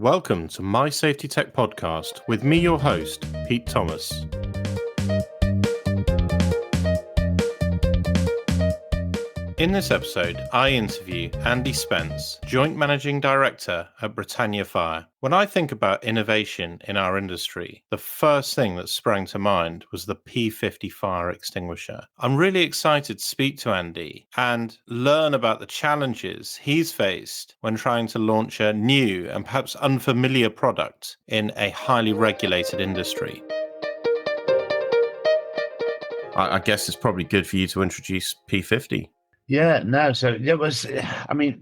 Welcome to My Safety Tech Podcast with me, your host, Pete Thomas. In this episode, I interview Andy Spence, Joint Managing Director at Britannia Fire. When I think about innovation in our industry, the first thing that sprang to mind was the P50 fire extinguisher. I'm really excited to speak to Andy and learn about the challenges he's faced when trying to launch a new and perhaps unfamiliar product in a highly regulated industry. I guess it's probably good for you to introduce P50. Yeah, no. So it was,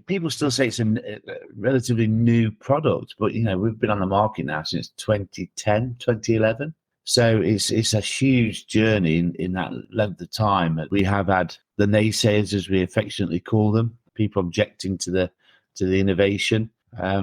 people still say it's a relatively new product, but, we've been on the market now since 2010, 2011. So it's a huge journey in that length of time. We have had the naysayers, as we affectionately call them, people objecting to the innovation,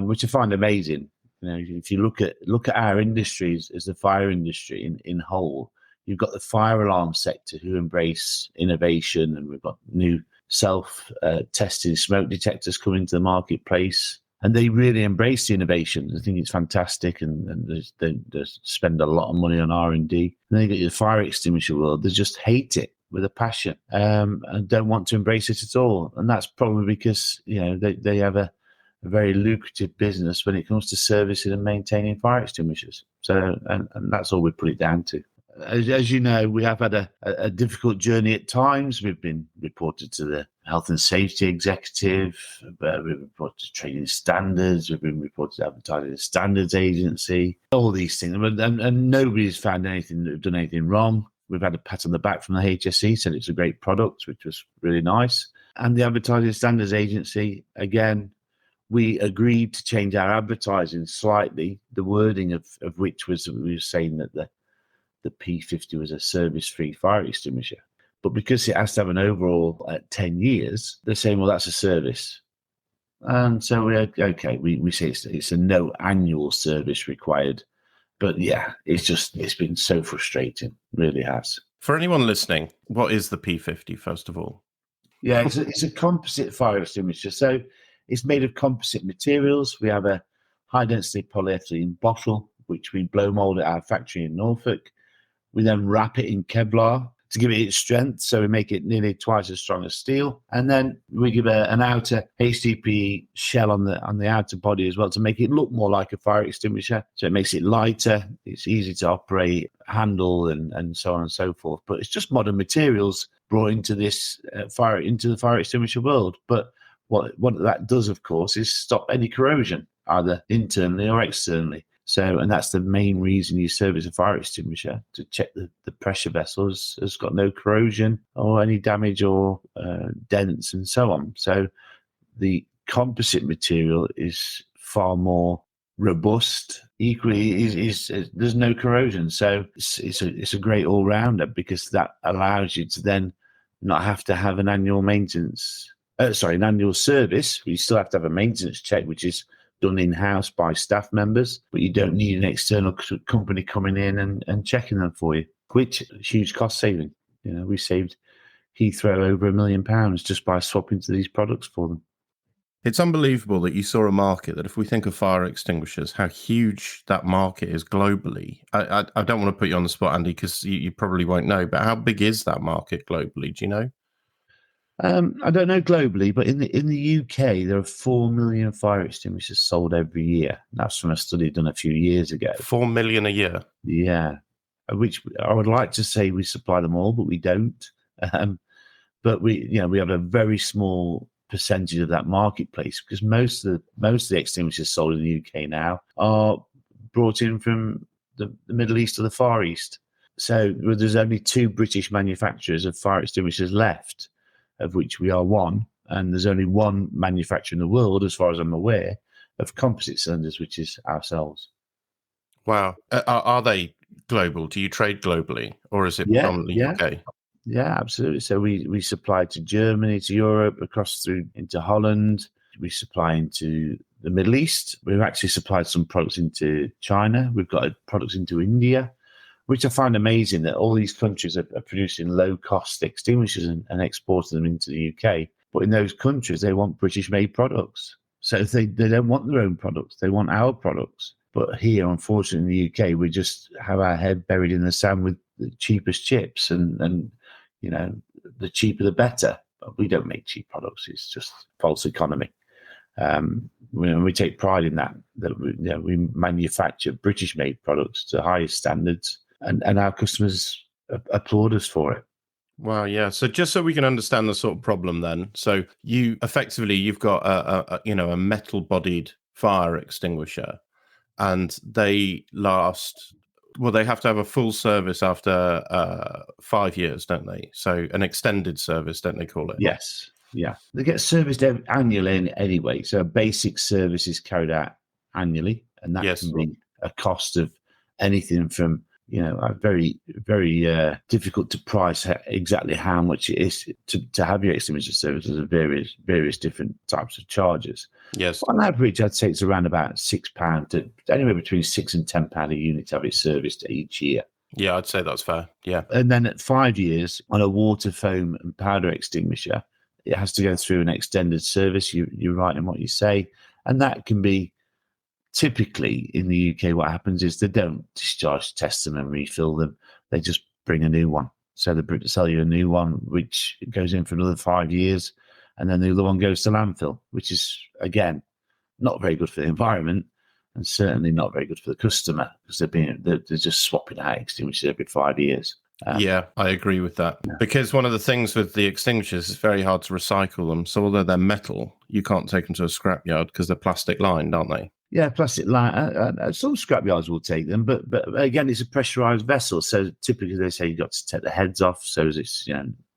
which I find amazing. If you look at our industries as the fire industry in whole, you've got the fire alarm sector who embrace innovation, and we've got new self-testing smoke detectors coming to the marketplace, and they really embrace the innovation. I think it's fantastic, and they spend a lot of money on R&D. And then you get your fire extinguisher world; they just hate it with a passion, and don't want to embrace it at all. And that's probably because they have a very lucrative business when it comes to servicing and maintaining fire extinguishers. So, and that's all we put it down to. As you know, we have had a difficult journey at times. We've been reported to the Health and Safety Executive, we've been reported to Training Standards, we've been reported to Advertising Standards Agency, all these things. And nobody's found done anything wrong. We've had a pat on the back from the HSE, said it's a great product, which was really nice. And the Advertising Standards Agency, again, we agreed to change our advertising slightly, the wording of which we were saying that the P50 was a service-free fire extinguisher. But because it has to have an overall 10 years, they're saying, well, that's a service. And so we say it's a no annual service required. But yeah, it's been so frustrating, really has. For anyone listening, what is the P50, first of all? Yeah, it's a composite fire extinguisher. So it's made of composite materials. We have a high-density polyethylene bottle, which we blow mold at our factory in Norfolk. We then wrap it in Kevlar to give it its strength, so we make it nearly twice as strong as steel. And then we give an outer HDPE shell on the outer body as well to make it look more like a fire extinguisher. So it makes it lighter, it's easy to operate, handle, and so on and so forth. But it's just modern materials brought into this into the fire extinguisher world. But what that does, of course, is stop any corrosion, either internally or externally. So, and that's the main reason you service a fire extinguisher, to check the pressure vessel has got no corrosion or any damage or dents and so on. So the composite material is far more robust. Equally, there's no corrosion. So it's a great all-rounder, because that allows you to then not have to have an annual maintenance. An annual service. You still have to have a maintenance check, which is done in-house by staff members, but you don't need an external company coming in and checking them for you, which is huge cost saving. We saved Heathrow over £1 million just by swapping to these products for them. It's unbelievable that you saw a market that, if we think of fire extinguishers, how huge that market is globally. I don't want to put you on the spot, Andy, because you probably won't know, but how big is that market globally? Do you know? I don't know globally, but in the UK, there are 4 million fire extinguishers sold every year. That's from a study done a few years ago. 4 million a year? Yeah, which I would like to say we supply them all, but we don't. But we have a very small percentage of that marketplace, because most of the extinguishers sold in the UK now are brought in from the Middle East or the Far East. So there's only 2 British manufacturers of fire extinguishers left, of which we are one, and there's only one manufacturer in the world, as far as I'm aware, of composite cylinders, which is ourselves. Wow. Are they global? Do you trade globally, or is it predominantly UK? Yeah, absolutely. So we supply to Germany, to Europe, across through into Holland. We supply into the Middle East. We've actually supplied some products into China. We've got products into India, which I find amazing that all these countries are producing low-cost extinguishers and exporting them into the UK. But in those countries, they want British-made products. So if they don't want their own products, they want our products. But here, unfortunately, in the UK, we just have our head buried in the sand with the cheapest chips, and the cheaper the better. But we don't make cheap products. It's just false economy. We take pride in that we manufacture British-made products to highest standards, and our customers applaud us for it. Wow, yeah. So just so we can understand the sort of problem then, so you've got a metal-bodied fire extinguisher, and they last. Well, they have to have a full service after 5 years, don't they? So an extended service, don't they call it? Yes. Yeah. They get serviced annually anyway. So a basic service is carried out annually, and that can be a cost of anything from, very, very difficult to price exactly how much it is to have your extinguisher service. There's various different types of charges. Yes. On average, I'd say it's around about £6 to anywhere between £6 and £10 a unit to have it serviced each year. Yeah, I'd say that's fair. Yeah. And then at 5 years on a water, foam and powder extinguisher, it has to go through an extended service. You're right in what you say. And that can be typically in the UK, what happens is they don't discharge test them and refill them. They just bring a new one. So they sell you a new one, which goes in for another 5 years. And then the other one goes to landfill, which is, again, not very good for the environment and certainly not very good for the customer because they're just swapping out extinguishers every 5 years. Yeah, I agree with that. Yeah. Because one of the things with the extinguishers is very hard to recycle them. So although they're metal, you can't take them to a scrapyard because they're plastic lined, aren't they? Yeah, plastic lined. Some scrapyards will take them, but again, it's a pressurized vessel. So typically they say you've got to take the heads off so it's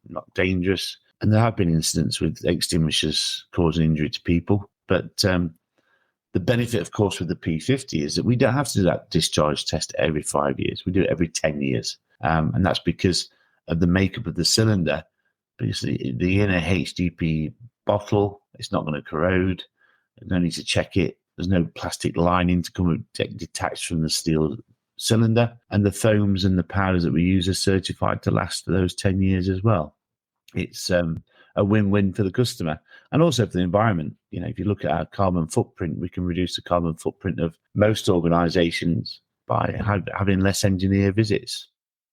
not dangerous. And there have been incidents with extinguishers causing injury to people. But the benefit, of course, with the P50 is that we don't have to do that discharge test every 5 years. We do it every 10 years. And that's because of the makeup of the cylinder. Because the inner HDP bottle, it's not going to corrode. There's no need to check it. There's no plastic lining to come detached from the steel cylinder. And the foams and the powders that we use are certified to last for those 10 years as well. It's a win-win for the customer and also for the environment. If you look at our carbon footprint, we can reduce the carbon footprint of most organisations by having less engineer visits.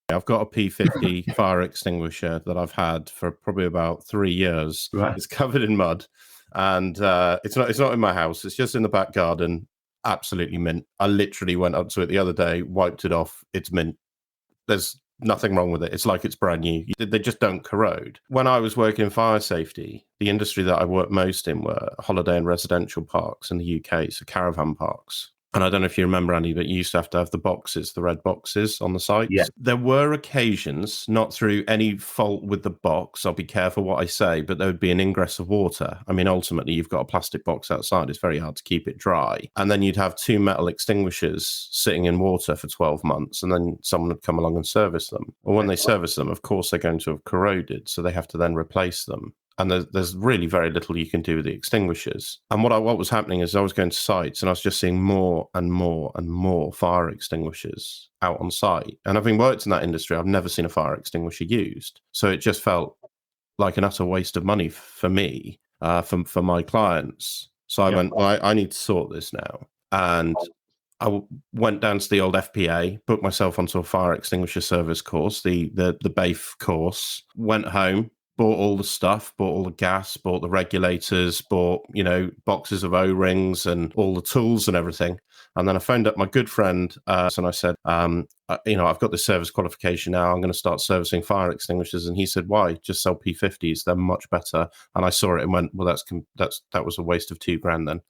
I've got a P50 fire extinguisher that I've had for probably about 3 years. Right. It's covered in mud, and it's not in my house. It's just in the back garden. Absolutely mint. I literally went up to it the other day, wiped it off. It's mint. There's nothing wrong with it. It's like it's brand new. They just don't corrode. When I was working in fire safety, the industry that I worked most in were holiday and residential parks in the UK, so caravan parks. And I don't know if you remember, Andy, but you used to have the boxes, the red boxes on the sites. Yeah. There were occasions, not through any fault with the box, I'll be careful what I say, but there would be an ingress of water. I mean, ultimately, you've got a plastic box outside. It's very hard to keep it dry. And then you'd have 2 metal extinguishers sitting in water for 12 months, and then someone would come along and service them. Well, when they service them, of course, they're going to have corroded, so they have to then replace them. And there's really very little you can do with the extinguishers. And what was happening is I was going to sites and I was just seeing more and more and more fire extinguishers out on site. And having worked in that industry, I've never seen a fire extinguisher used. So it just felt like an utter waste of money for me, for my clients. So I went, well, I need to sort this now. And I went down to the old FPA, booked myself onto a fire extinguisher service course, the BAFE course, went home, bought all the stuff, bought all the gas, bought the regulators, bought, boxes of O-rings and all the tools and everything. And then I phoned up my good friend and I said, I've got this service qualification now. I'm going to start servicing fire extinguishers. And he said, why? Just sell P50s. They're much better. And I saw it and went, well, that was a waste of $2,000 then.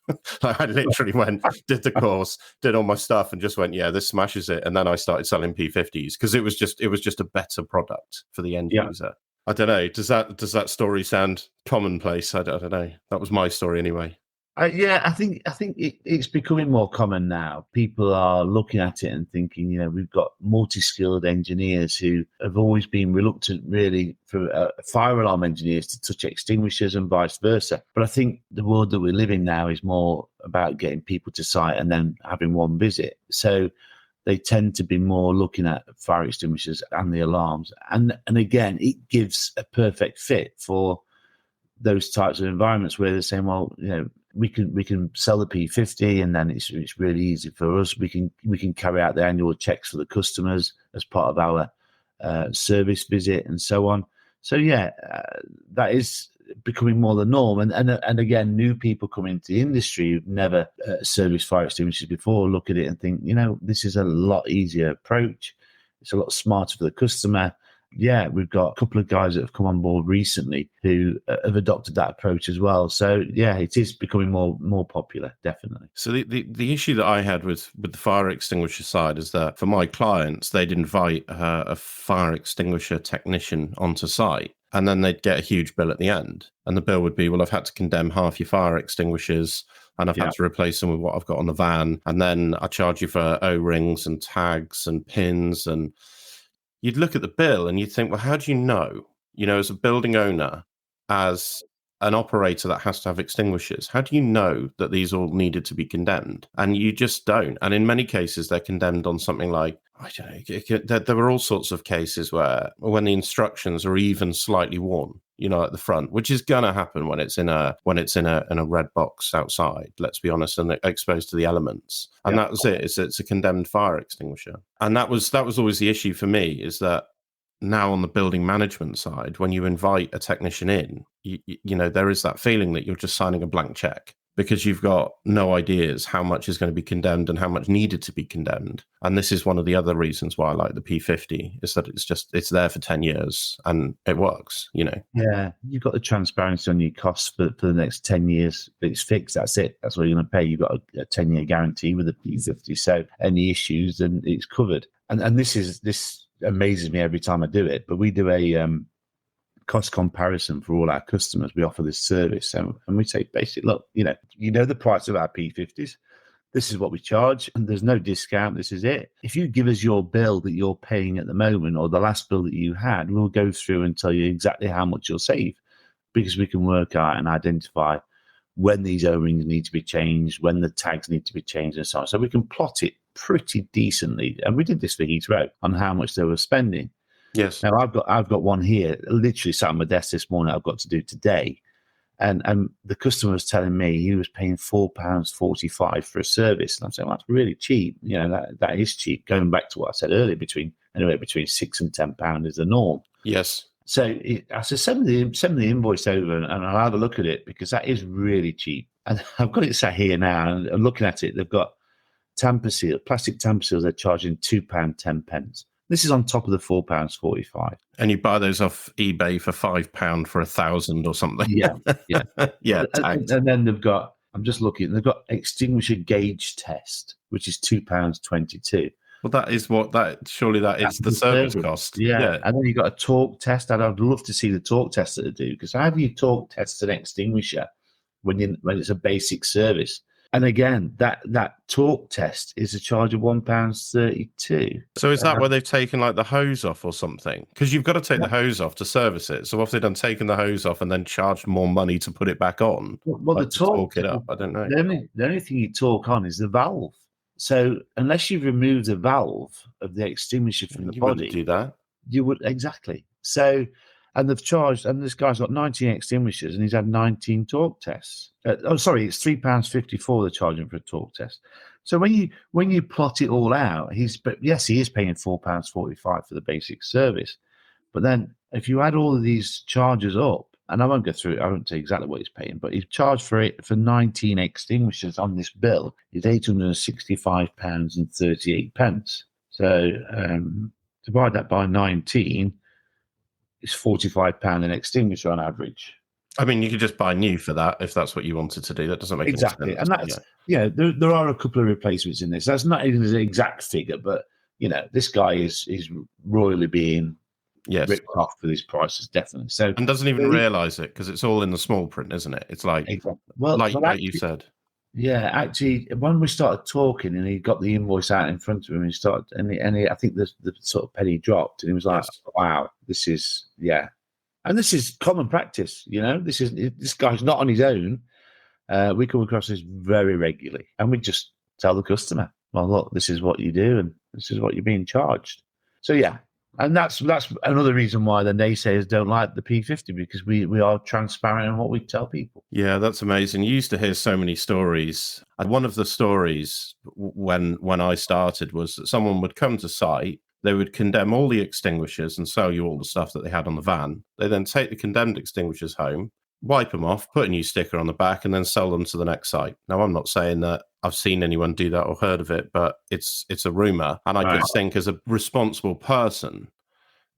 I literally went, did the course, did all my stuff and just went, yeah, this smashes it. And then I started selling P50s because it was just a better product for the end user. I don't know. Does that story sound commonplace? I don't know. That was my story anyway. I think it's becoming more common now. People are looking at it and thinking, we've got multi-skilled engineers who have always been reluctant, really, for fire alarm engineers to touch extinguishers and vice versa. But I think the world that we live in now is more about getting people to site and then having one visit. So they tend to be more looking at fire extinguishers and the alarms. And again, it gives a perfect fit for those types of environments where they're saying, well, we can sell the P50, and then it's really easy for us. We can carry out the annual checks for the customers as part of our service visit and so on. So yeah, that is becoming more the norm. And again, new people coming into the industry who've never serviced fire extinguishers before look at it and think, this is a lot easier approach. It's a lot smarter for the customer. Yeah, we've got a couple of guys that have come on board recently who have adopted that approach as well. So yeah, it is becoming more popular, definitely. So the issue that I had with the fire extinguisher side is that for my clients, they'd invite a fire extinguisher technician onto site, and then they'd get a huge bill at the end. And the bill would be, well, I've had to condemn half your fire extinguishers, and I've had to replace them with what I've got on the van. And then I charge you for O-rings and tags and pins. And you'd look at the bill and you'd think, well, how do you know, as a building owner, as an operator that has to have extinguishers, how do you know that these all needed to be condemned? And you just don't. And in many cases, they're condemned on something like, I don't know, there were all sorts of cases where when the instructions are even slightly worn, at the front, which is going to happen when it's in a red box outside, let's be honest, and exposed to the elements. And that was it. It's a condemned fire extinguisher. And that was always the issue for me, is that now on the building management side, when you invite a technician in, there is that feeling that you're just signing a blank check, because you've got no ideas how much is going to be condemned and how much needed to be condemned. And this is one of the other reasons why I like the P50, is that it's there for 10 years and it works, Yeah, you've got the transparency on your costs for the next 10 years. It's fixed, that's it. That's what you're going to pay. You've got a 10-year guarantee with the P50. So any issues, then it's covered. And this amazes me every time I do it, but we do a cost comparison for all our customers. We offer this service, and we say, basically, look, the price of our P50s. This is what we charge, and there's no discount. This is it. If you give us your bill that you're paying at the moment, or the last bill that you had, we'll go through and tell you exactly how much you'll save, because we can work out and identify when these O-rings need to be changed, when the tags need to be changed, and so on. So we can plot it pretty decently. And we did this for Heathrow on how much they were spending. Yes. Now I've got one here, literally sat on my desk this morning. I've got to do today, and the customer was telling me he was paying £4.45 for a service, and I'm saying, well, that's really cheap. That is cheap. Going back to what I said earlier, between £6 and £10 is the norm. Yes. So I said, send me the invoice over, and I'll have a look at it, because that is really cheap. And I've got it sat here now, and I'm looking at it. They've got plastic tamper seals. They're charging £2.10. This is on top of the £4.45. And you buy those off eBay for £5 for 1,000 or something. Yeah. Yeah. And then they've got, I'm just looking, they've got extinguisher gauge test, which is £2.22. Well, surely that is the service cost. Yeah. And then you've got a torque test, and I'd love to see the torque test that they do, because how do you torque test an extinguisher when it's a basic service? And again, that torque test is a charge of £1.32. So is that where they've taken like the hose off or something? Because you've got to take the hose off to service it. So if they've done taken the hose off and then charged more money to put it back on, well, like the torque it up, I don't know. The only thing you torque on is the valve. So unless you've removed the valve of the extinguisher from the body, do that. You would, exactly. So, and they've charged, and this guy's got 19 extinguishers, and he's had 19 torque tests. It's £3.54 they're charging for a torque test. So when you plot it all out, he is paying £4.45 for the basic service. But then if you add all of these charges up, and I won't go through it, I won't say exactly what he's paying, but he's charged for 19 extinguishers on this bill is £865.38. So divide that by 19, it's £45 an extinguisher on average. I mean, you could just buy new for that if that's what you wanted to do. That doesn't make exactly. any sense. And that's there are a couple of replacements in this. That's not even an exact figure, but this guy is royally being ripped off for these prices, definitely. So, and doesn't even realise it, because it's all in the small print, isn't it? It's like, like you said. Yeah, actually, when we started talking, and he got the invoice out in front of him, and he started, and I think the sort of penny dropped, and he was like, "Wow, this is and this is common practice. This guy's not on his own. We come across this very regularly, and we just tell the customer, well, look, this is what you do, and this is what you're being charged." So yeah, And that's another reason why the naysayers don't like the P50, because we are transparent in what we tell people. Yeah, that's amazing. You used to hear so many stories. And one of the stories when I started was that someone would come to site, they would condemn all the extinguishers and sell you all the stuff that they had on the van. They then take the condemned extinguishers home, wipe them off, put a new sticker on the back, and then sell them to the next site. Now, I'm not saying that I've seen anyone do that or heard of it, but it's a rumor. And I just think as a responsible person,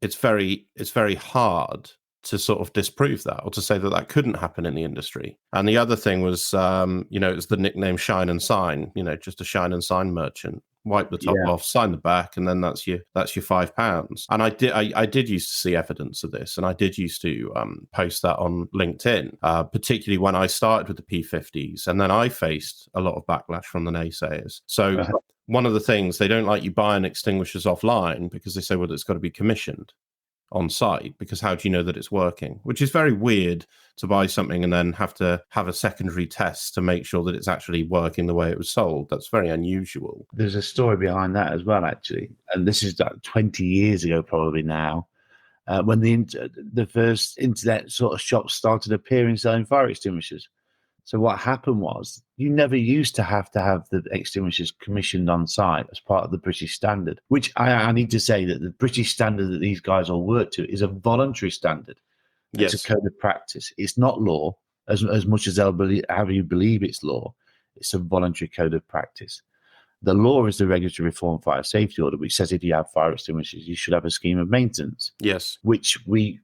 it's very hard to sort of disprove that or to say that that couldn't happen in the industry. And the other thing was, it's the nickname Shine and Sign, just a shine and sign merchant. Wipe the top off, sign the back, and then that's your £5. And I did used to see evidence of this, and I did used to post that on LinkedIn, particularly when I started with the P50s, and then I faced a lot of backlash from the naysayers. So one of the things, they don't like you buying extinguishers offline because they say, well, it's got to be commissioned on site, because how do you know that it's working? Which is very weird, to buy something and then have to have a secondary test to make sure that it's actually working the way it was sold. That's very unusual. There's a story behind that as well, actually. And this is like 20 years ago, probably now, when the first internet sort of shops started appearing selling fire extinguishers. So what happened was, you never used to have the extinguishers commissioned on site as part of the British standard, which I need to say that the British standard that these guys all work to is a voluntary standard. Yes. It's a code of practice. It's not law, as much as they'll have you believe it's law. It's a voluntary code of practice. The law is the Regulatory Reform Fire Safety Order, which says if you have fire extinguishers, you should have a scheme of maintenance. Yes, which we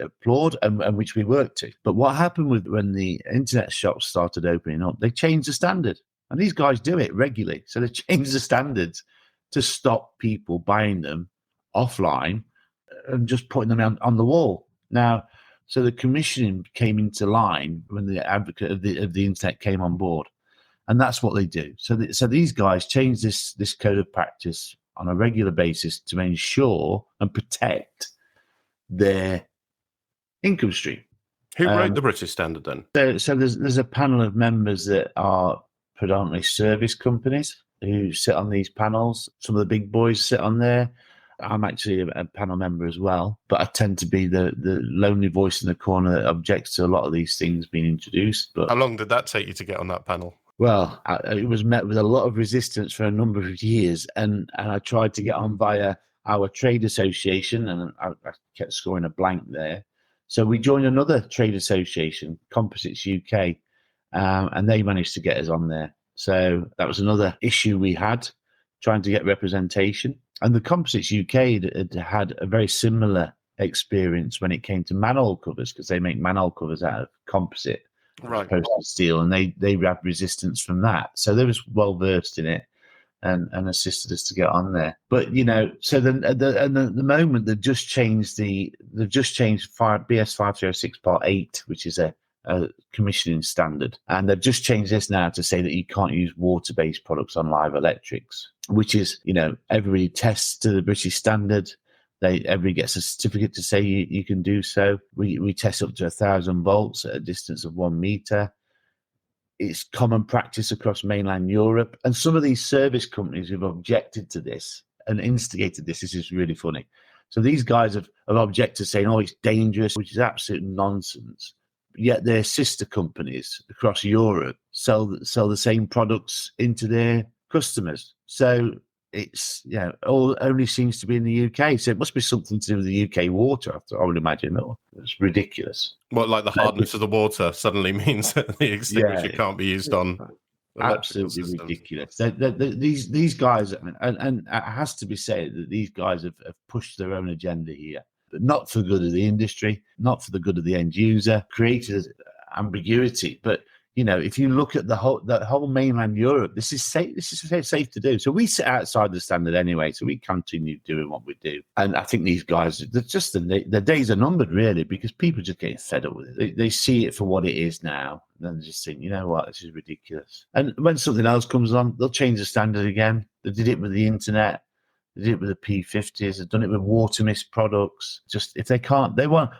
applaud and which we work to. But what happened when the internet shops started opening up, they changed the standard, and these guys do it regularly. So they changed the standards to stop people buying them offline and just putting them on the wall. Now, so the commissioning came into line when the advocate of the internet came on board. And that's what they do. So these guys change this code of practice on a regular basis to ensure and protect their income stream. Who wrote the British standard then? So there's a panel of members that are predominantly service companies who sit on these panels. Some of the big boys sit on there. I'm actually a panel member as well, but I tend to be the lonely voice in the corner that objects to a lot of these things being introduced. But how long did that take you to get on that panel? Well, it was met with a lot of resistance for a number of years, and I tried to get on via our trade association, and I kept scoring a blank there. So we joined another trade association, Composites UK, and they managed to get us on there. So that was another issue we had, trying to get representation. And the Composites UK had a very similar experience when it came to manhole covers, because they make manhole covers out of composite. Right. Posted steel, and they had resistance from that. So they was well versed in it and assisted us to get on there. But so at the moment they've just changed BS 5306 Part 8, which is a commissioning standard, and they've just changed this now to say that you can't use water-based products on live electrics, which is everybody tests to the British standard. Everybody gets a certificate to say you can do so. We test up to 1,000 volts at a distance of 1 meter. It's common practice across mainland Europe. And some of these service companies who've objected to this and instigated this is really funny. So these guys have objected, saying, it's dangerous, which is absolute nonsense. Yet their sister companies across Europe sell the same products into their customers. So it's all only seems to be in the UK, so it must be something to do with the UK water. I would imagine. It's ridiculous. Well, like the hardness of the water suddenly means that the extinguisher can't be used on. Absolutely ridiculous. These guys, and it has to be said that these guys have pushed their own agenda here, but not for the good of the industry, not for the good of the end user. Created ambiguity, but. If you look at the whole mainland Europe, this is safe. This is safe to do. So we sit outside the standard anyway. So we continue doing what we do. And I think these guys, the days are numbered, really, because people are just getting fed up with it. They see it for what it is now. And then they just think, you know what, this is ridiculous. And when something else comes on, they'll change the standard again. They did it with the internet. They did it with the P50s. They've done it with water mist products. Just if they can't,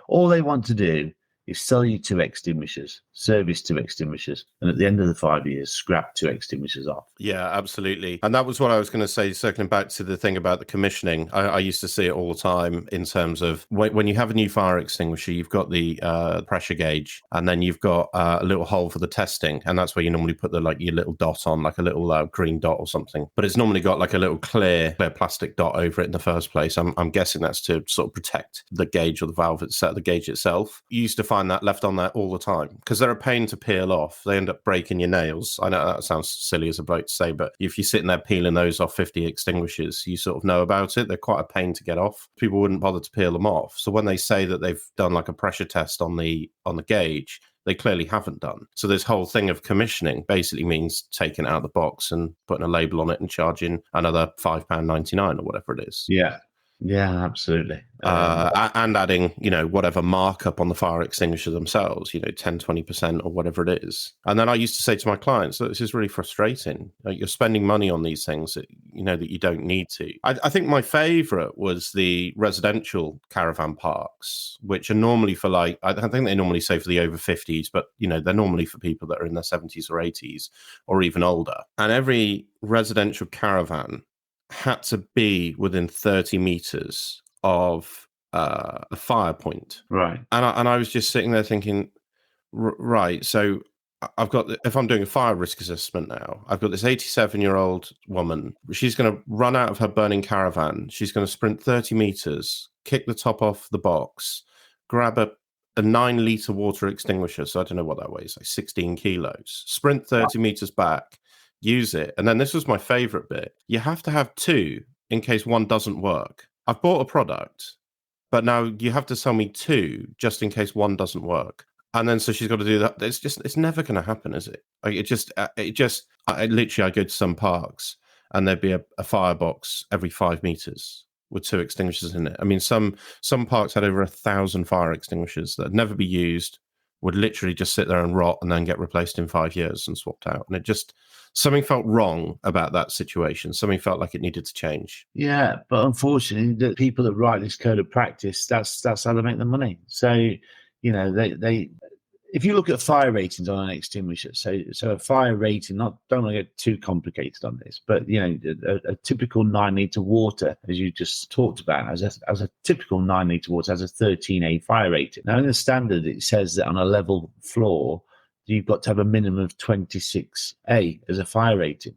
all they want to do is sell you 2 extinguishers. service 2 extinguishers, and at the end of the 5 years, scrap 2 extinguishers off. Yeah, absolutely. And that was what I was going to say, circling back to the thing about the commissioning. I used to see it all the time in terms of when you have a new fire extinguisher, you've got the pressure gauge, and then you've got a little hole for the testing. And that's where you normally put your little dot on, like a little green dot or something. But it's normally got like a little clear plastic dot over it in the first place. I'm guessing that's to sort of protect the gauge or the valve itself, the gauge itself. You used to find that left on there all the time because they're a pain to peel off. They end up breaking your nails. I know that sounds silly as a bloke to say, but if you're sitting there peeling those off 50 extinguishers, you sort of know about it. They're quite a pain to get off. People wouldn't bother to peel them off. So when they say that they've done like a pressure test on the gauge, they clearly haven't done. So this whole thing of commissioning basically means taking it out of the box and putting a label on it and charging another £5.99 or whatever it is. Yeah, absolutely. And adding, whatever markup on the fire extinguisher themselves, 10, 20% or whatever it is. And then I used to say to my clients, this is really frustrating. You're spending money on these things that that you don't need to. I think my favorite was the residential caravan parks, which are normally for I think they normally say for the over 50s, but they're normally for people that are in their 70s or 80s or even older. And every residential caravan had to be within 30 meters of a fire point. Right. And I was just sitting there thinking, right, so I've got, if I'm doing a fire risk assessment now, I've got this 87-year-old woman. She's going to run out of her burning caravan. She's going to sprint 30 meters, kick the top off the box, grab a 9-litre water extinguisher. So I don't know what that weighs, like 16 kilos, sprint 30 meters back, use it. And then this was my favorite bit. You have to have 2 in case one doesn't work. I've bought a product, but now you have to sell me 2 just in case one doesn't work. And then so she's got to do that. It's never going to happen, is it? I go to some parks and there'd be a firebox every 5 meters with 2 extinguishers in it. I mean, some parks had over 1,000 fire extinguishers that'd never be used, would literally just sit there and rot and then get replaced in 5 years and swapped out. And something felt wrong about that situation. Something felt like it needed to change. Yeah, but unfortunately, the people that write this code of practice, that's how they make the money. So, they if you look at fire ratings on an extinguisher, so a fire rating, don't want to get too complicated on this, but a typical 9-litre water, as you just talked about, as a typical 9-litre water has a 13A fire rating. Now in the standard, it says that on a level floor, you've got to have a minimum of 26A as a fire rating.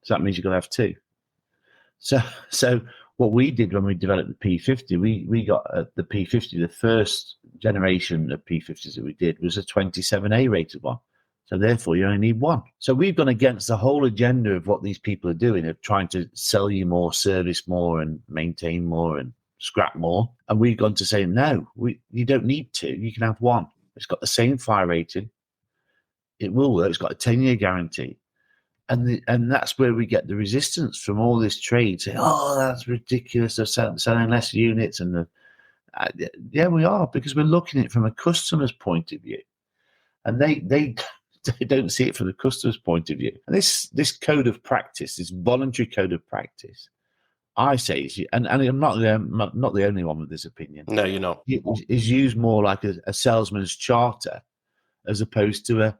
So that means you've got to have 2. So what we did when we developed the P50, we got the P50, the first generation of P50s that we did was a 27A rated one. So therefore, you only need 1. So we've gone against the whole agenda of what these people are doing, of trying to sell you more, service more, and maintain more, and scrap more. And we've gone to say, no, you don't need 2. You can have 1. It's got the same fire rating. It will work. It's got a 10-year guarantee. And that's where we get the resistance from all this trade. Saying, oh, that's ridiculous. They're selling less units. And yeah, we are, because we're looking at it from a customer's point of view. And they don't see it from the customer's point of view. And this code of practice, this voluntary code of practice, I say, and I'm not the only one with this opinion. No, you're not. Is used more like a salesman's charter as opposed to a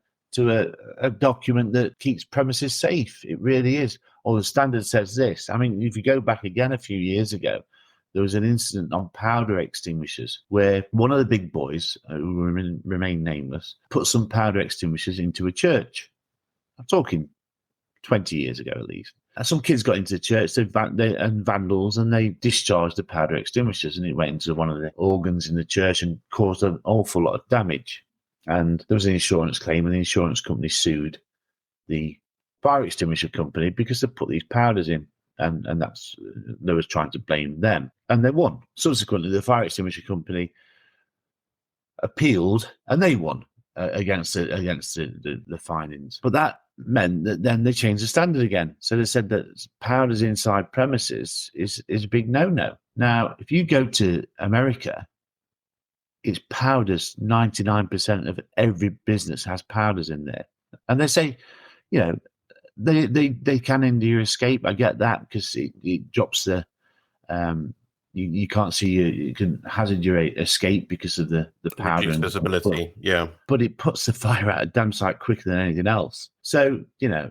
document that keeps premises safe. It really is. Or the standard says this. I mean, if you go back again a few years ago, there was an incident on powder extinguishers where one of the big boys, who remain nameless, put some powder extinguishers into a church. I'm talking 20 years ago at least. And some kids got into the church and vandals, and they discharged the powder extinguishers, and it went into one of the organs in the church and caused an awful lot of damage. And there was an insurance claim, and the insurance company sued the fire extinguisher company because they put these powders in, and they was trying to blame them, and they won. Subsequently, the fire extinguisher company appealed, and they won against the findings. But that meant that then they changed the standard again. So they said that powders inside premises is a big no-no. Now, if you go to America, it's powders. 99% of every business has powders in there. And they say, they can hinder your escape. I get that, because it drops the You can't see you can hazard your escape because of the powder Reduced and visibility. Yeah. but it puts the fire out a damn sight quicker than anything else. So,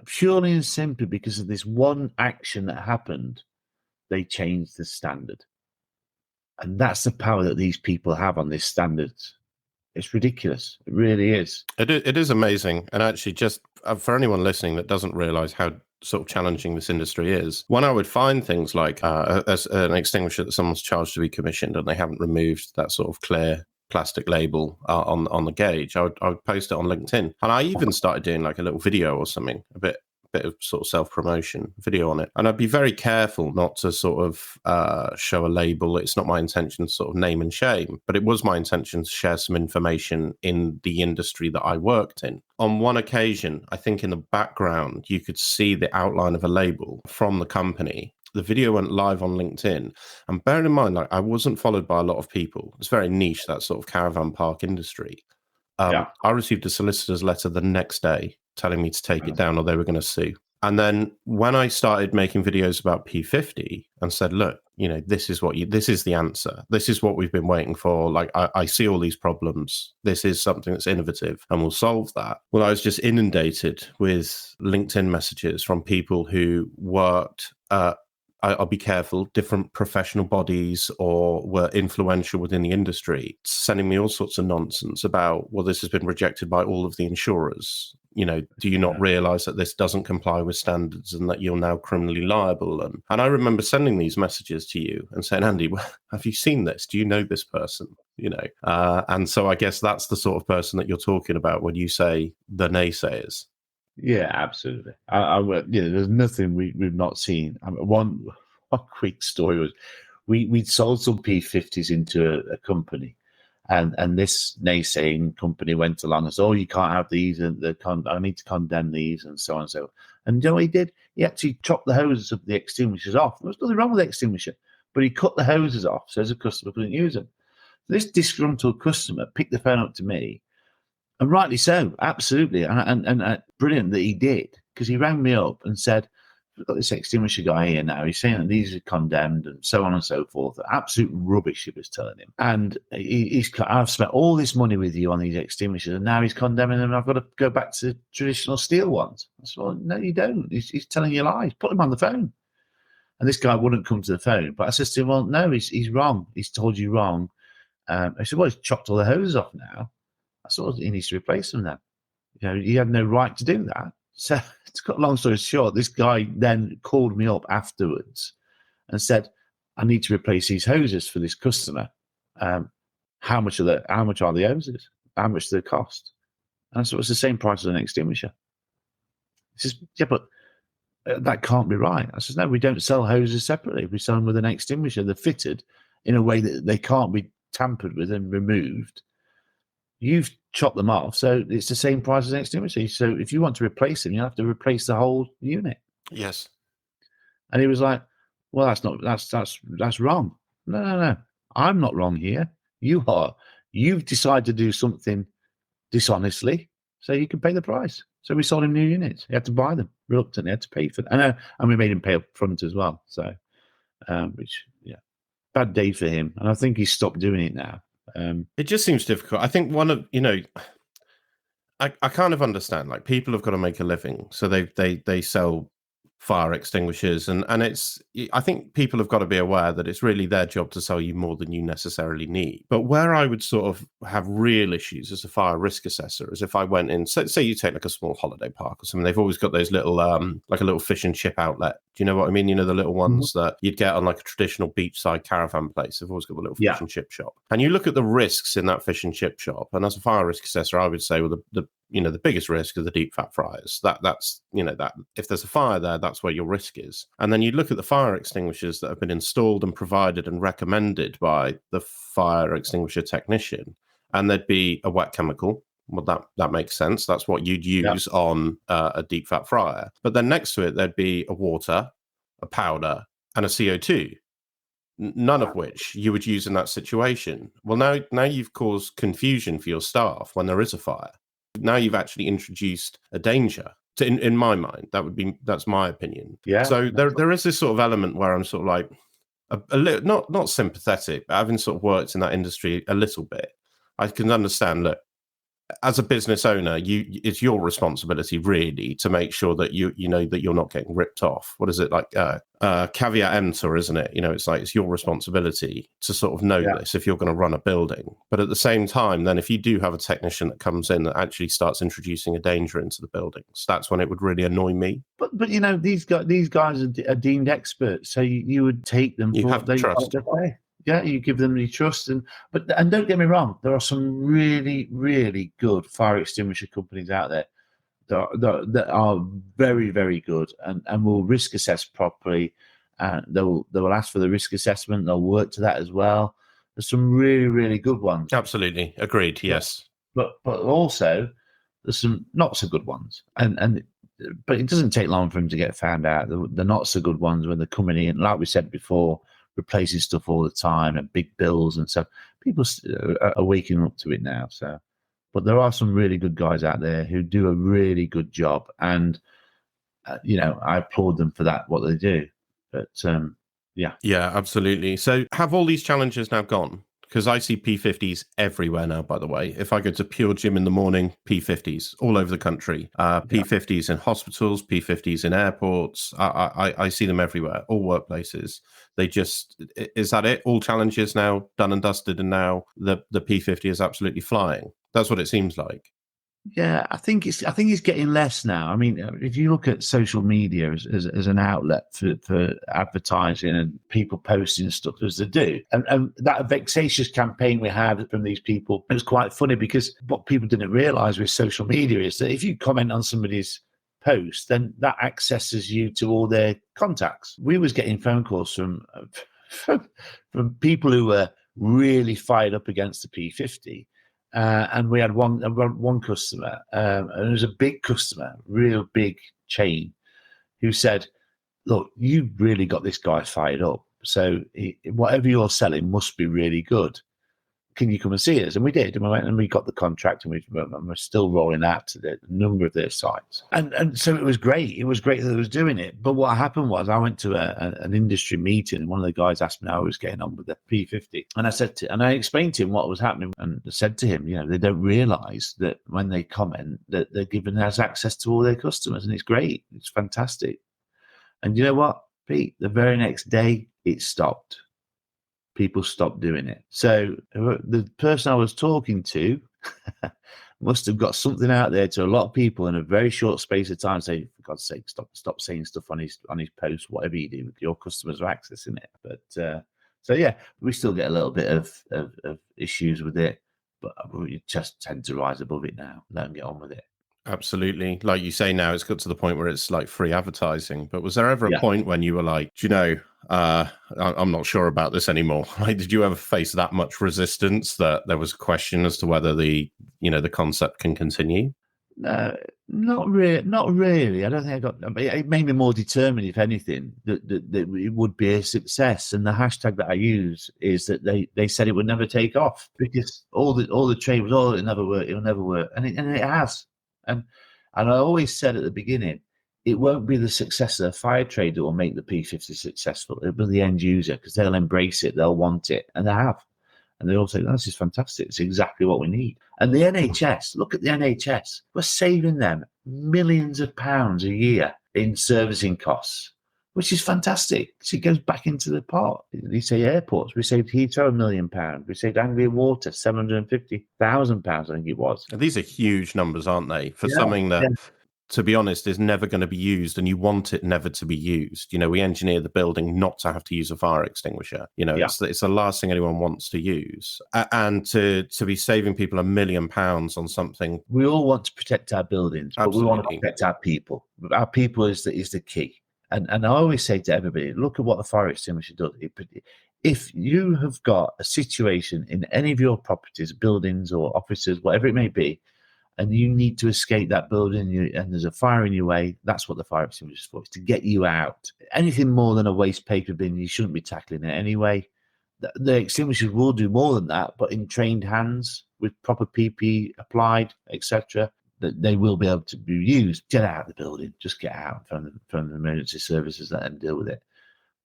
purely and simply because of this one action that happened, they changed the standard. And that's the power that these people have on this standard. It's ridiculous. It really is. It is amazing. And actually, just for anyone listening that doesn't realize how sort of challenging this industry is, when I would find things like as an extinguisher that someone's charged to be commissioned and they haven't removed that sort of clear plastic label on the gauge, I would post it on LinkedIn. And I even started doing like a little video or something, a bit of sort of self-promotion video on it. And I'd be very careful not to sort of show a label. It's not my intention to sort of name and shame, but it was my intention to share some information in the industry that I worked in. On one occasion, I think in the background, you could see the outline of a label from the company. The video went live on LinkedIn. And bearing in mind, like, I wasn't followed by a lot of people. It's very niche, that sort of caravan park industry. I received a solicitor's letter the next day telling me to take it down or they were going to sue. And then when I started making videos about P50 and said, look, this is the answer. This is what we've been waiting for. Like, I see all these problems. This is something that's innovative and will solve that. Well, I was just inundated with LinkedIn messages from people who worked I'll be careful, different professional bodies or were influential within the industry, sending me all sorts of nonsense about, well, this has been rejected by all of the insurers. Do you not realize that this doesn't comply with standards and that you're now criminally liable? And I remember sending these messages to you and saying, Andy, have you seen this? Do you know this person? And so I guess that's the sort of person that you're talking about when you say the naysayers. Yeah, absolutely. There's nothing we've not seen. One quick story was we'd sold some P50s into a company, and this naysaying company went along and said, "Oh, you can't have these, and I need to condemn these, and so on and so." And you know what he did? He actually chopped the hoses of the extinguishers off. There was nothing wrong with the extinguisher, but he cut the hoses off so the customer couldn't use them. This disgruntled customer picked the phone up to me. And rightly so, absolutely, and brilliant that he did, because he rang me up and said, "We've got this extinguisher guy here now. He's saying that these are condemned and so on and so forth." Absolute rubbish, he was telling him. And I've spent all this money with you on these extinguishers, and now he's condemning them. And I've got to go back to traditional steel ones. I said, "Well, no, you don't. He's telling you lies. Put him on the phone." And this guy wouldn't come to the phone. But I said to him, "Well, no, he's wrong. He's told you wrong." I said, "Well, he's chopped all the hoses off now." I thought he needs to replace them then. He had no right to do that. So, to cut a long story short, this guy then called me up afterwards and said, "I need to replace these hoses for this customer. How much are the hoses? How much do they cost?" And so it's the same price as an extinguisher. He says, "Yeah, but that can't be right." I says, "No, we don't sell hoses separately. We sell them with an extinguisher. They're fitted in a way that they can't be tampered with and removed. You've chopped them off, so it's the same price as an extinguisher. So if you want to replace them, you have to replace the whole unit." Yes. And he was like, "Well, that's wrong." No. I'm not wrong here. You are. You've decided to do something dishonestly, so you can pay the price. So we sold him new units. He had to buy them reluctantly. He had to pay for them, and we made him pay up front as well. So, bad day for him. And I think he's stopped doing it now. It just seems difficult. I think I kind of understand, like, people have got to make a living, so they sell fire extinguishers, and I think people have got to be aware that it's really their job to sell you more than you necessarily need. But where I would sort of have real issues as a fire risk assessor is if I went in, say you take like a small holiday park or something, they've always got those little like a little fish and chip outlet. Do you know what I mean? The little ones that you'd get on like a traditional beachside caravan place. They've always got the little fish and chip shop. And you look at the risks in that fish and chip shop, and as a fire risk assessor, I would say, well, the biggest risk are the deep fat fryers. That's that if there's a fire there, that's where your risk is. And then you look at the fire extinguishers that have been installed and provided and recommended by the fire extinguisher technician, and there'd be a wet chemical. Well, that makes sense. That's what you'd use on a deep fat fryer. But then next to it, there'd be a water, a powder, and a CO2. None of which you would use in that situation. Well, now you've caused confusion for your staff when there is a fire. Now you've actually introduced a danger. In my mind, that's my opinion. Yeah. So there is this sort of element where I'm sort of like, not sympathetic, but having sort of worked in that industry a little bit, I can understand that as a business owner, it's your responsibility really to make sure that you know that you're not getting ripped off. What is it like? Caveat emptor, isn't it? It's like it's your responsibility to sort of know this if you're going to run a building. But at the same time, then if you do have a technician that comes in that actually starts introducing a danger into the buildings, that's when it would really annoy me. But these guys are deemed experts, so you would take them. You for have to trust. Yeah, you give them the trust, and don't get me wrong, there are some really, really good fire extinguisher companies out there that are very, very good and will risk assess properly. They will ask for the risk assessment. They'll work to that as well. There's some really, really good ones. Absolutely agreed. Yes, but also there's some not so good ones, but it doesn't take long for them to get found out. The not so good ones when they're coming in, like we said before, replacing stuff all the time and big bills and stuff. People are waking up to it now. So, but there are some really good guys out there who do a really good job, and I applaud them for that, what they do. But yeah, absolutely. So, have all these challenges now gone? Because I see P50s everywhere now, by the way. If I go to Pure Gym in the morning, P50s all over the country. P50s in hospitals, P50s in airports. I see them everywhere, all workplaces. Is that it? All challenges now done and dusted, and now the P50 is absolutely flying. That's what it seems like. Yeah, I think it's getting less now. I mean, if you look at social media as an outlet for advertising and people posting stuff as they do, and that vexatious campaign we had from these people, it was quite funny because what people didn't realise with social media is that if you comment on somebody's post, then that accesses you to all their contacts. We was getting phone calls from people who were really fired up against the P50. And we had one customer, and it was a big customer, real big chain, who said, "Look, you really got this guy fired up. So whatever you're selling must be really good. Can you come and see us?" And we did, and we went and we got the contract, and we're still rolling out to the number of their sites. And so it was great. It was great that I was doing it. But what happened was I went to an industry meeting, and one of the guys asked me how I was getting on with the P50, and I explained to him what was happening, and said to him, they don't realise that when they comment that they're giving us access to all their customers, and it's great. It's fantastic. And you know what, Pete? The very next day, it stopped. People stopped doing it. So the person I was talking to must have got something out there to a lot of people in a very short space of time. Say, for God's sake, stop saying stuff on his posts, whatever you do. Your customers are accessing it. But so yeah, we still get a little bit of issues with it, but we just tend to rise above it now. Let them get on with it. Absolutely. Like you say now, it's got to the point where it's like free advertising. But was there ever a point when you were like, I'm not sure about this anymore? Like, did you ever face that much resistance that there was a question as to whether the concept can continue? Not really. I don't think it made me more determined, if anything, that it would be a success. And the hashtag that I use is that they said it would never take off because all the trade was, it'll never work, and it has. And I always said at the beginning, it won't be the success of the fire trade that will make the P50 successful. It'll be the end user because they'll embrace it, they'll want it, and they have. And they all say, "This is fantastic. It's exactly what we need." And the NHS, look at the NHS. We're saving them millions of pounds a year in servicing costs, which is fantastic. So it goes back into the pot. You say airports. We saved Heathrow £1 million. We saved Anglia Water £750,000, I think it was. And these are huge numbers, aren't they? For something that, to be honest, is never going to be used, and you want it never to be used. We engineer the building not to have to use a fire extinguisher. It's the last thing anyone wants to use. And to be saving people £1 million on something. We all want to protect our buildings, but Absolutely. We want to protect our people. Our people is the key. And I always say to everybody, look at what the fire extinguisher does. If you have got a situation in any of your properties, buildings or offices, whatever it may be, and you need to escape that building and there's a fire in your way, that's what the fire extinguisher is for. It's to get you out. Anything more than a waste paper bin, you shouldn't be tackling it anyway. The extinguishers will do more than that, but in trained hands with proper PPE applied, etc., that they will be able to be used. Get out of the building. Just get out from the emergency services, let them deal with it.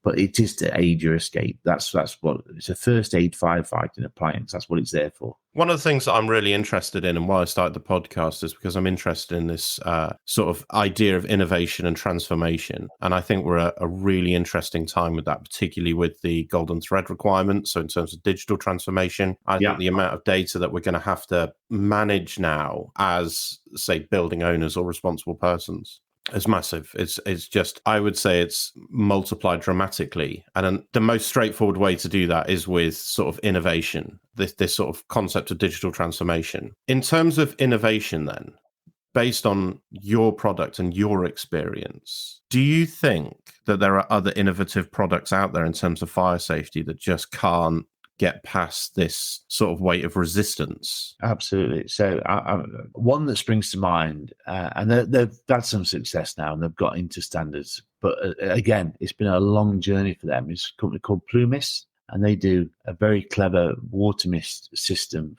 but it is to aid your escape. That's what it's a first aid firefighting appliance. That's what it's there for. One of the things that I'm really interested in and why I started the podcast is because I'm interested in this sort of idea of innovation and transformation. And I think we're at a really interesting time with that, particularly with the golden thread requirement. So in terms of digital transformation, I think the amount of data that we're going to have to manage now as, say, building owners or responsible persons is massive. It's just, I would say it's multiplied dramatically. And the most straightforward way to do that is with sort of innovation, this sort of concept of digital transformation. In terms of innovation then, based on your product and your experience, do you think that there are other innovative products out there in terms of fire safety that just can't get past this sort of weight of resistance? Absolutely. So one that springs to mind, and they've had some success now and they've got into standards, but again, it's been a long journey for them. It's a company called Plumis, and they do a very clever water mist system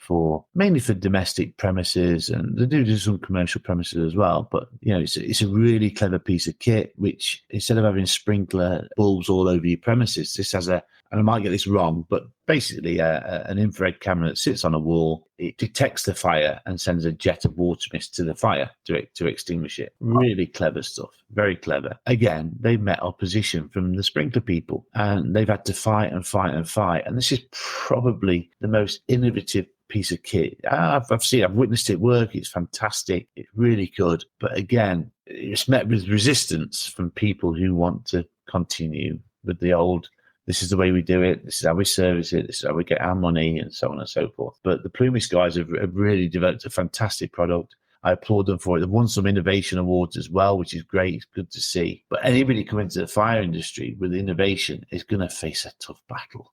mainly for domestic premises, and they do some commercial premises as well. But it's a really clever piece of kit, which instead of having sprinkler bulbs all over your premises, this has and I might get this wrong, but basically an infrared camera that sits on a wall. It detects the fire and sends a jet of water mist to the fire to extinguish it. Really clever stuff. Very clever. Again, they met opposition from the sprinkler people, and they've had to fight and fight and fight. And this is probably the most innovative piece of kit. I've witnessed it work. It's fantastic. It's really good. But again, it's met with resistance from people who want to continue with the old, this is the way we do it, this is how we service it, this is how we get our money, and so on and so forth. But the Plumis guys have really developed a fantastic product. I applaud them for it. They've won some innovation awards as well, which is great. It's good to see. But anybody coming into the fire industry with innovation is going to face a tough battle.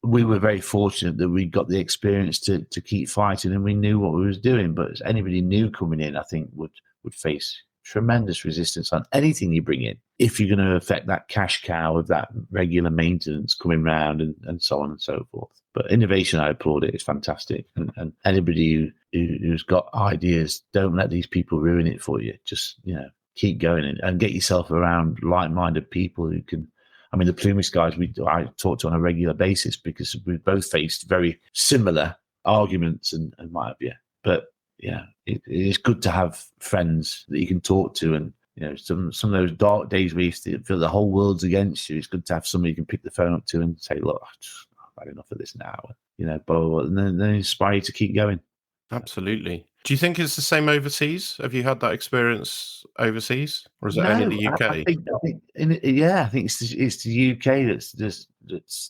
We were very fortunate that we got the experience to keep fighting, and we knew what we was doing. But anybody new coming in, I think, would face tremendous resistance on anything you bring in if you're going to affect that cash cow of that regular maintenance coming round and so on and so forth. But innovation, I applaud it. It's fantastic. And anybody who's got ideas, don't let these people ruin it for you. Just, keep going and get yourself around like-minded people who can. I mean, the Plumis guys I talk to on a regular basis because we've both faced very similar arguments and what have you. But it is good to have friends that you can talk to, and some of those dark days where you feel the whole world's against you. It's good to have somebody you can pick the phone up to and say, "Look, I've had enough of this now," blah, blah, blah, and then inspire you to keep going. Absolutely. Do you think it's the same overseas? Have you had that experience overseas, or is it only the UK? I think it's the UK that's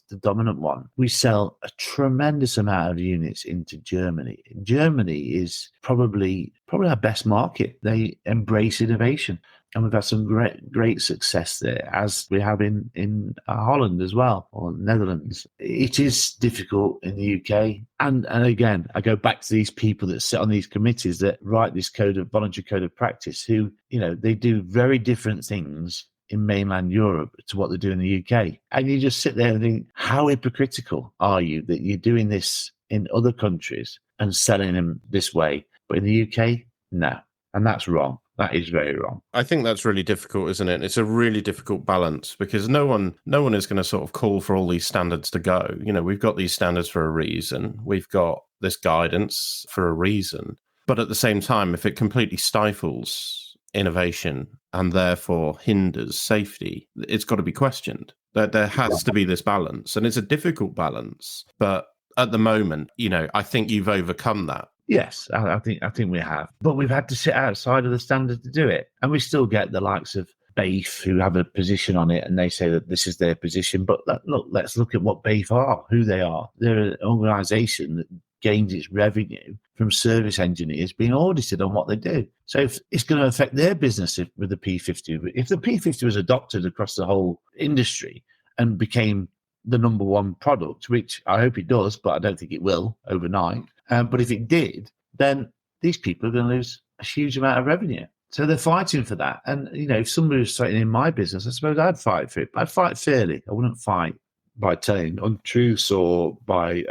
the dominant one. We sell a tremendous amount of units into Germany. Germany is probably our best market. They embrace innovation, and we've had some great success there, as we have in Holland as well, or Netherlands. It is difficult in the UK, and again, I go back to these people that sit on these committees that write this voluntary code of practice, who they do very different things in mainland Europe to what they do in the UK. And you just sit there and think, how hypocritical are you that you're doing this in other countries and selling them this way, but in the UK, no. And that's wrong. That is very wrong. I think that's really difficult, isn't it? It's a really difficult balance because no one is going to sort of call for all these standards to go. We've got these standards for a reason. We've got this guidance for a reason. But at the same time, if it completely stifles innovation and therefore hinders safety, it's got to be questioned. There has to be this balance, and it's a difficult balance. But at the moment, I think you've overcome that. Yes, I think we have. But we've had to sit outside of the standard to do it. And we still get the likes of BAIF who have a position on it, and they say that this is their position. But let's look at what BAIF are, who they are. They're an organisation that gains its revenue from service engineers being audited on what they do. So if it's going to affect their business with the P50. If the P50 was adopted across the whole industry and became the number one product, which I hope it does, but I don't think it will overnight. But if it did, then these people are going to lose a huge amount of revenue. So they're fighting for that. And, if somebody was fighting in my business, I suppose I'd fight for it. But I'd fight fairly. I wouldn't fight by telling untruths or by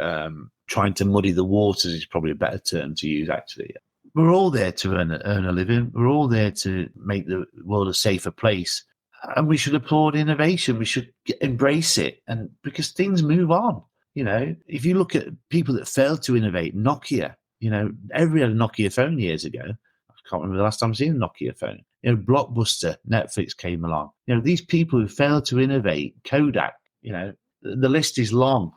trying to muddy the waters is probably a better term to use, actually. We're all there to earn a living. We're all there to make the world a safer place. and we should applaud innovation. We should embrace it, and because things move on. If you look at people that failed to innovate, Nokia. Everybody had a Nokia phone years ago. I can't remember the last time I've seen a Nokia phone. Blockbuster, Netflix came along. These people who failed to innovate, Kodak. The list is long,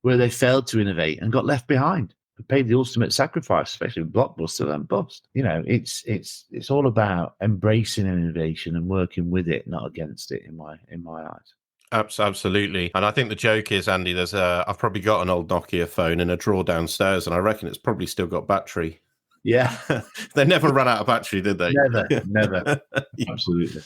where they failed to innovate and got left behind. Paid the ultimate sacrifice, especially with Blockbuster and bust. It's all about embracing innovation and working with it, not against it. In my eyes. Absolutely. And I think the joke is, Andy, I've probably got an old Nokia phone in a drawer downstairs, and I reckon it's probably still got battery. Yeah. They never ran out of battery, did they? Never.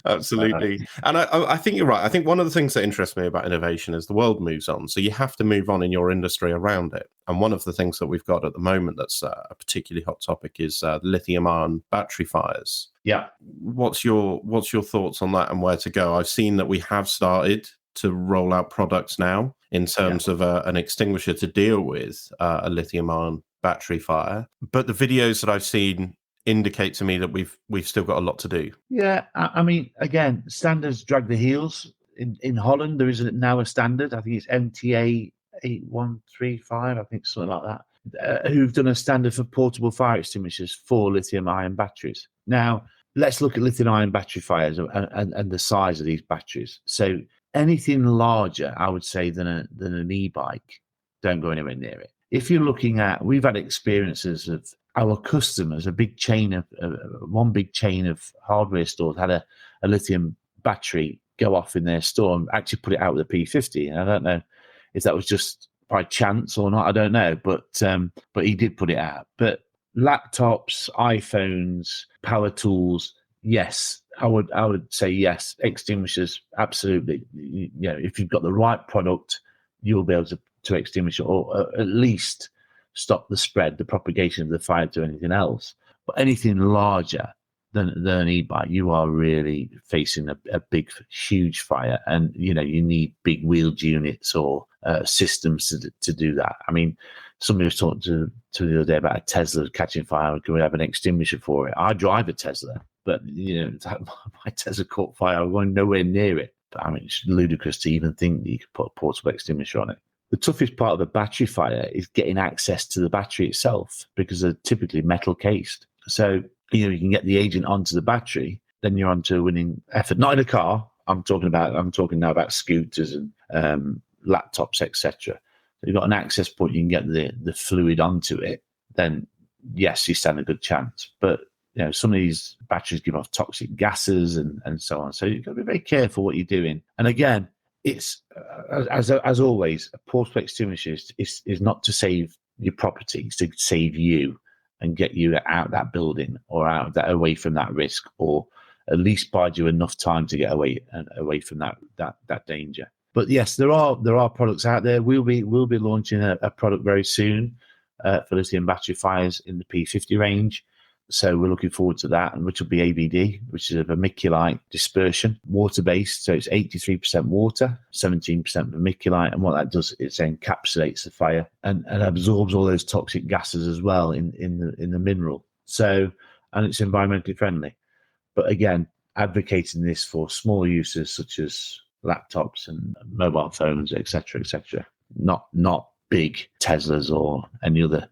Absolutely. And I think you're right. I think one of the things that interests me about innovation is the world moves on. So you have to move on in your industry around it. And one of the things that we've got at the moment that's a particularly hot topic is lithium-ion battery fires. Yeah. What's your thoughts on that and where to go? I've seen that we have started to roll out products now in terms of an extinguisher to deal with a lithium-ion battery fire, but the videos that I've seen indicate to me that we've still got a lot to do. Yeah, I mean, again, standards drag the heels. In Holland, there is now a standard. I think it's MTA 8135. I think something like that. Who've done a standard for portable fire extinguishers for lithium-ion batteries. Now, let's look at lithium-ion battery fires and the size of these batteries. So anything larger, I would say, than an e-bike, don't go anywhere near it. If you're looking at, we've had experiences of our customers, one big chain of hardware stores had a lithium battery go off in their store and actually put it out with a P50. And I don't know if that was just by chance or not. I don't know, but he did put it out. But laptops, iPhones, power tools, yes, I would say yes. Extinguishers, absolutely. If you've got the right product, you'll be able to extinguish it, or at least stop the propagation of the fire to anything else. But anything larger than an e-bike, you are really facing a big, huge fire, and you need big wheeled units or systems to do that. I mean, somebody was talking to the other day about a Tesla catching fire. Can we have an extinguisher for it? I drive a Tesla, but my Tesla caught fire. I'm going nowhere near it. But I mean, it's ludicrous to even think that you could put a portable extinguisher on it. The toughest part of a battery fire is getting access to the battery itself, because they're typically metal cased. So, you can get the agent onto the battery, then you're onto a winning effort. Not in a car. I'm talking now about scooters and laptops, etc. So you've got an access point, you can get the fluid onto it, then yes, you stand a good chance. But some of these batteries give off toxic gases and so on. So you've got to be very careful what you're doing. And again, it's as always, a portable extinguisher is not to save your property; it's to save you and get you out that building or away from that risk, or at least bide you enough time to get away from that danger. But yes, there are products out there. We'll be launching a product very soon for lithium battery fires in the P50 range. So we're looking forward to that, and which will be ABD, which is a vermiculite dispersion, water-based. So it's 83% water, 17% vermiculite. And what that does, it encapsulates the fire and absorbs all those toxic gases as well in the mineral. So, and it's environmentally friendly. But again, advocating this for small users such as laptops and mobile phones, etc., not big Teslas or any other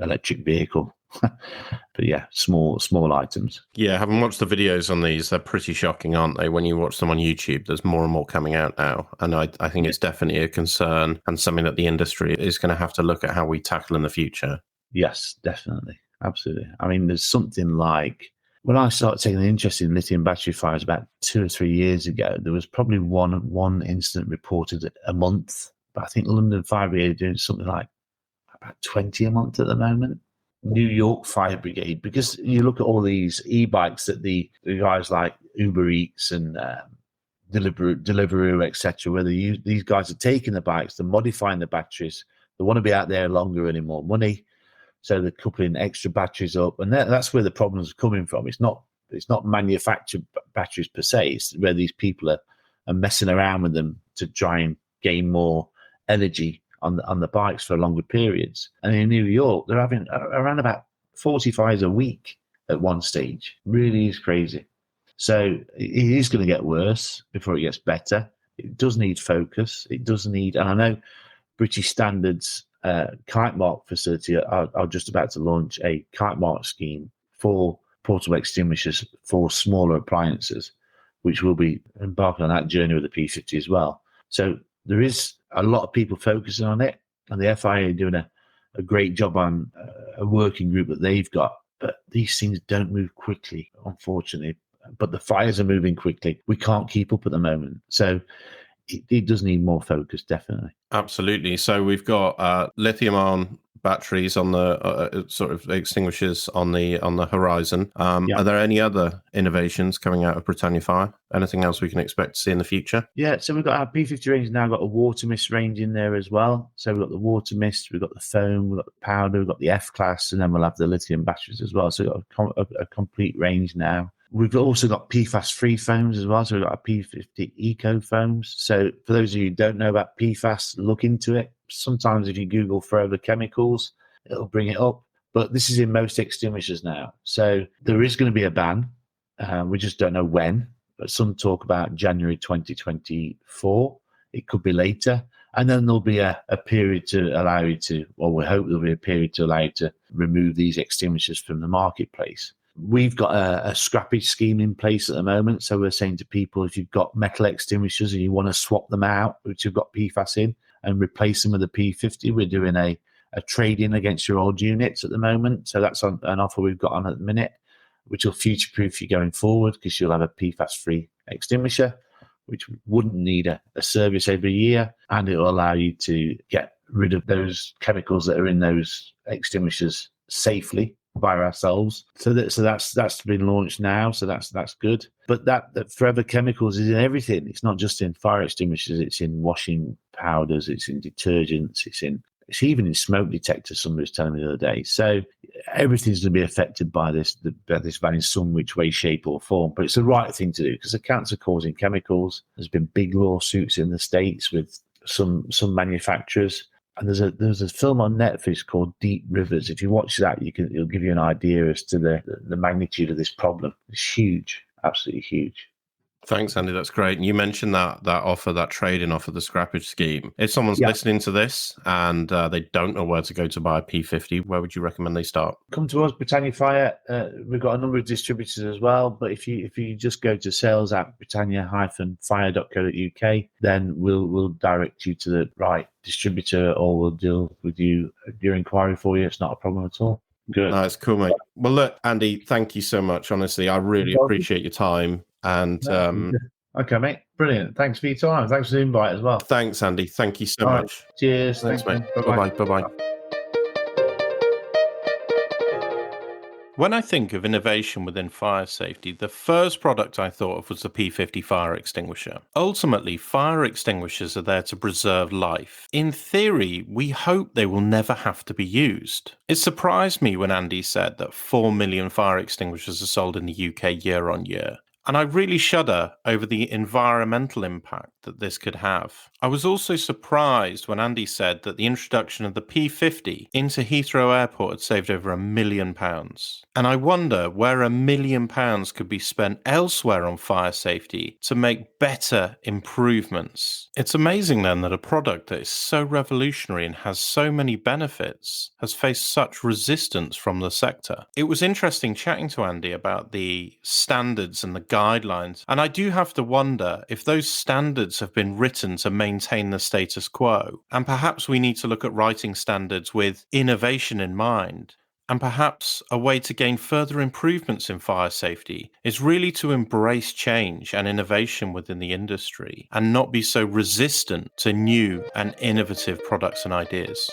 electric vehicle. But yeah, small items. Yeah, having watched the videos on these, they're pretty shocking, aren't they? When you watch them on YouTube, there's more and more coming out now. And I think it's definitely a concern and something that the industry is going to have to look at how we tackle in the future. Yes, definitely. Absolutely. I mean, there's something like, when I started taking an interest in lithium battery fires about 2 or 3 years ago, there was probably one incident reported a month. But I think London Fire Brigade are doing something like about 20 a month at the moment. New York Fire Brigade, because you look at all these e-bikes that the guys like Uber Eats and Deliveroo, etc., where these guys are taking the bikes, they're modifying the batteries, they want to be out there longer, earning more money, so they're coupling extra batteries up, and that's where the problems are coming from. It's not manufactured batteries per se, it's where these people are messing around with them to try and gain more energy on the bikes for longer periods. And in New York, they're having around about 40 fires a week at one stage. Really is crazy. So it is going to get worse before it gets better. It does need focus. It does need, and I know British Standards kite mark facility are just about to launch a kite mark scheme for portable extinguishers for smaller appliances, which will be embarking on that journey with the P50 as well. So there is a lot of people focusing on it, and the FIA are doing a great job on a working group that they've got. But these things don't move quickly, unfortunately. But the fires are moving quickly. We can't keep up at the moment. So it does need more focus, definitely. Absolutely. So we've got lithium-ion batteries on the sort of extinguishers on the horizon. Are there any other innovations coming out of Britannia Fire? Anything else we can expect to see in the future? Yeah, so we've got our P50 range now, got a water mist range in there as well. So we've got the water mist, we've got the foam, we've got the powder, we've got the F-class, and then we'll have the lithium batteries as well. So we've got a complete range now. We've also got PFAS-free foams as well. So we've got our P50 Eco foams. So for those of you who don't know about PFAS, look into it. Sometimes if you Google forever chemicals, it'll bring it up. But this is in most extinguishers now. So there is going to be a ban. We just don't know when. But some talk about January 2024. It could be later. And then there'll be a period to allow you to, well, we hope there'll be a period to allow you to remove these extinguishers from the marketplace. We've got a scrappage scheme in place at the moment. So we're saying to people, if you've got metal extinguishers and you want to swap them out, which have got PFAS in, and replace them with a P50, we're doing a trade-in against your old units at the moment. So that's an offer we've got on at the minute, which will future-proof you going forward because you'll have a PFAS-free extinguisher, which wouldn't need a service every year, and it will allow you to get rid of those chemicals that are in those extinguishers safely by ourselves. So that's been launched now. So that's good. But that Forever Chemicals is in everything. It's not just in fire extinguishers. It's in washing powders. It's in detergents. It's even in smoke detectors. Somebody was telling me the other day. So everything's going to be affected by this ban in some which way, shape, or form. But it's the right thing to do because the cancer-causing chemicals. There's been big lawsuits in the States with some manufacturers. And there's a film on Netflix called Deep Rivers. If you watch that, it'll give you an idea as to the magnitude of this problem. It's huge, absolutely huge. Thanks, Andy. That's great. And you mentioned that offer, that trade-in offer, the scrappage scheme. If someone's listening to this and they don't know where to go to buy a P50, where would you recommend they start? Come to us, Britannia Fire. We've got a number of distributors as well. But if you just go to sales@britannia-fire.co.uk, then we'll direct you to the right distributor, or we'll deal with your inquiry for you. It's not a problem at all. Good. That's cool, mate. Well, look, Andy, thank you so much. Honestly, I really appreciate your time. And okay, mate. Brilliant. Thanks for your time. Thanks for the invite as well. Thanks, Andy. Thank you so much. Right. Cheers. Thanks, mate. Bye-bye. Bye-bye. When I think of innovation within fire safety, the first product I thought of was the P50 fire extinguisher. Ultimately, fire extinguishers are there to preserve life. In theory, we hope they will never have to be used. It surprised me when Andy said that 4 million fire extinguishers are sold in the UK year on year. And I really shudder over the environmental impact that this could have. I was also surprised when Andy said that the introduction of the P50 into Heathrow Airport had saved over £1 million. And I wonder where £1 million could be spent elsewhere on fire safety to make better improvements. It's amazing then that a product that is so revolutionary and has so many benefits has faced such resistance from the sector. It was interesting chatting to Andy about the standards and the guidelines, and I do have to wonder if those standards have been written to maintain the status quo, and perhaps we need to look at writing standards with innovation in mind. And perhaps a way to gain further improvements in fire safety is really to embrace change and innovation within the industry and not be so resistant to new and innovative products and ideas.